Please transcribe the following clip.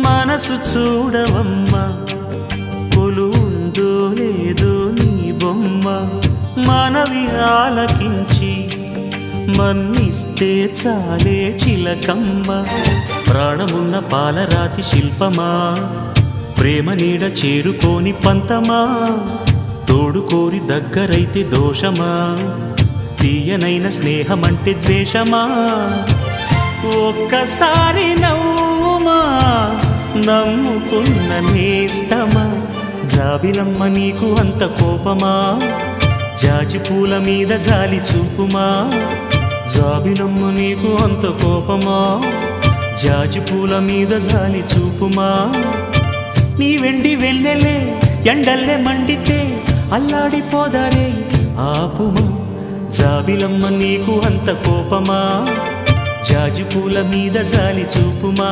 మనసు చూడవమ్మా కొలువుందో లేదో నీ బొమ్మ మనవి ఆలకించి మన్నిస్తే చాలే చిలకమ్మ ప్రాణమున్న పాలరాతి శిల్పమా ప్రేమ నీడ చేరుకోని పంతమా తోడుకోరి దగ్గరైతే దోషమా తీయనైన స్నేహమంటే ద్వేషమా ఒక్కసారి నవ్వుమా నమ్ముకున్న నేస్తమా జాబిలమ్మ నీకు అంత కోపమా జాజి పూల మీద జాలి చూపుమా జాబిలమ్మ నీకు అంత కోపమా జాజి పూల మీద జాలి చూపుమా నీ వెండి వెన్నెలే ఎండల్లే మండితే అల్లాడిపోదారే ఆపుమా జాబిలమ్మ నీకు అంత కోపమా జాజి పూల మీద జాలి చూపుమా